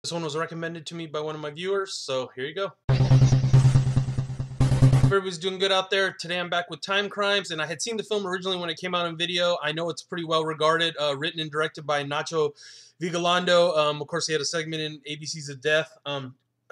This one was recommended to me by one of my viewers, so here you go. Everybody's doing good out there. Today I'm back with Timecrimes, and I had seen the film originally when it came out on video. I know it's pretty well regarded, written and directed by Nacho Vigalondo. Of course, he had a segment in ABC's of Death. I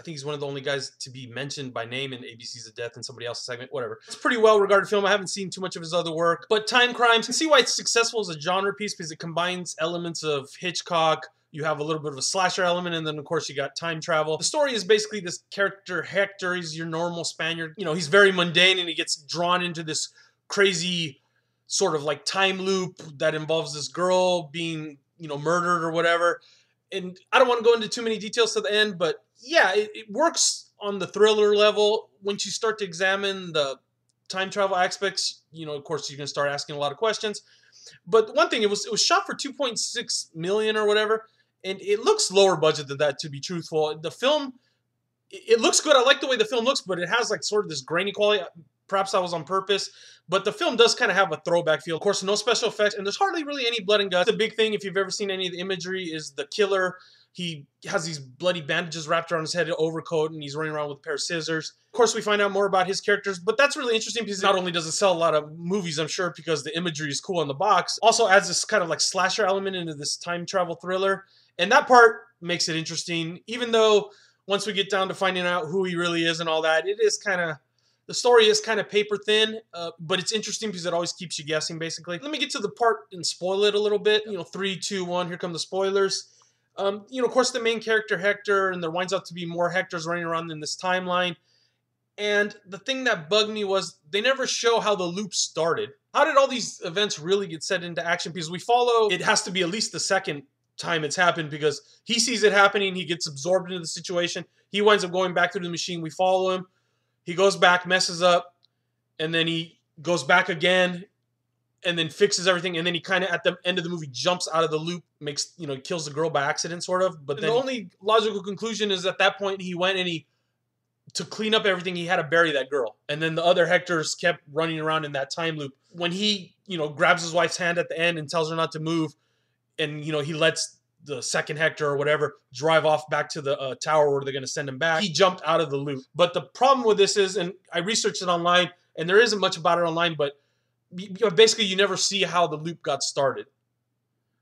think he's one of the only guys to be mentioned by name in ABC's of Death in somebody else's segment, whatever. It's a pretty well-regarded film. I haven't seen too much of his other work. But Timecrimes, you can see why it's successful as a genre piece because it combines elements of Hitchcock. You have a little bit of a slasher element, and then, of course, you got time travel. The story is basically this character, Hector. He's your normal Spaniard. You know, he's very mundane, and he gets drawn into this crazy sort of like time loop that involves this girl being, you know, murdered or whatever. And I don't want to go into too many details to the end, but yeah, it works on the thriller level. Once you start to examine the time travel aspects, you know, of course, you're going to start asking a lot of questions. But one thing, it was shot for $2.6 million or whatever. And it looks lower budget than that, to be truthful. The film, it looks good. I like the way the film looks, but it has like sort of this grainy quality. Perhaps that was on purpose. But the film does kind of have a throwback feel. Of course, no special effects, and there's hardly really any blood and guts. The big thing, if you've ever seen any of the imagery, is the killer. He has these bloody bandages wrapped around his head, an overcoat, and he's running around with a pair of scissors. Of course, we find out more about his characters, but that's really interesting because not only does it sell a lot of movies, I'm sure, because the imagery is cool on the box, also adds this kind of like slasher element into this time travel thriller. And that part makes it interesting, even though once we get down to finding out who he really is and all that, it is kind of, the story is kind of paper thin, but it's interesting because it always keeps you guessing, basically. Let me get to the part and spoil it a little bit. You know, 3, 2, 1, here come the spoilers. You know, of course, the main character, Hector, and there winds up to be more Hectors running around in this timeline. And the thing that bugged me was they never show how the loop started. How did all these events really get set into action? Because we follow, it has to be at least the second time it's happened because he sees it happening, he gets absorbed into the situation, he winds up going back through the machine, we follow him, he goes back, messes up, and then he goes back again, and then fixes everything, and then he kind of, at the end of the movie, jumps out of the loop, makes, you know, kills the girl by accident, sort of, but then the only logical conclusion is at that point, he went and to clean up everything, he had to bury that girl, and then the other Hectors kept running around in that time loop. When he, you know, grabs his wife's hand at the end and tells her not to move, and, you know, he lets the second Hector or whatever drive off back to the tower where they're going to send him back. He jumped out of the loop. But the problem with this is, and I researched it online, and there isn't much about it online, but basically you never see how the loop got started.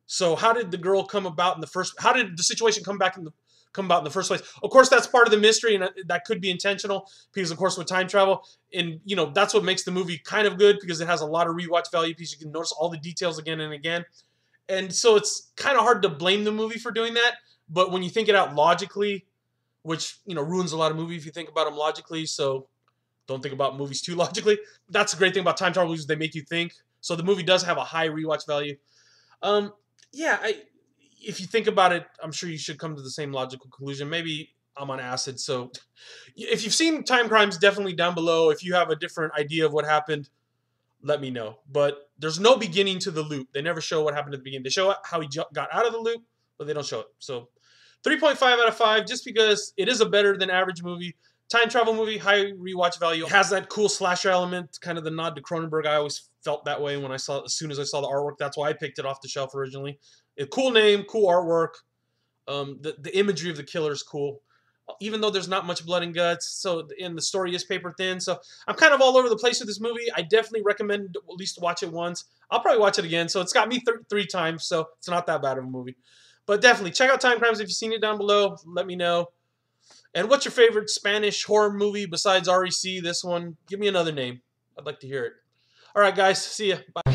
So how did the girl come about in the first, how did the situation come about in the first place? Of course, that's part of the mystery, and that could be intentional because, of course, with time travel, and, you know, that's what makes the movie kind of good because it has a lot of rewatch value because you can notice all the details again and again. And so it's kind of hard to blame the movie for doing that. But when you think it out logically, which, you know, ruins a lot of movies if you think about them logically. So don't think about movies too logically. That's the great thing about time travel movies. They make you think. So the movie does have a high rewatch value. Yeah, if you think about it, I'm sure you should come to the same logical conclusion. Maybe I'm on acid. So if you've seen Timecrimes, definitely down below. If you have a different idea of what happened, let me know. But there's no beginning to the loop. They never show what happened at the beginning. They show how he got out of the loop, but they don't show it. So 3.5 out of 5, just because it is a better than average movie. Time travel movie, high rewatch value. It has that cool slasher element, kind of the nod to Cronenberg. I always felt that way when I saw it, as soon as I saw the artwork. That's why I picked it off the shelf originally. A cool name, cool artwork. The imagery of the killer is cool, even though there's not much blood and guts. So, and the story is paper thin. So I'm kind of all over the place with this movie. I definitely recommend at least watch it once. I'll probably watch it again. So it's got me 3 times. So it's not that bad of a movie. But definitely check out Timecrimes if you've seen it down below. Let me know. And what's your favorite Spanish horror movie besides REC? This one, give me another name. I'd like to hear it. All right, guys. See ya. Bye.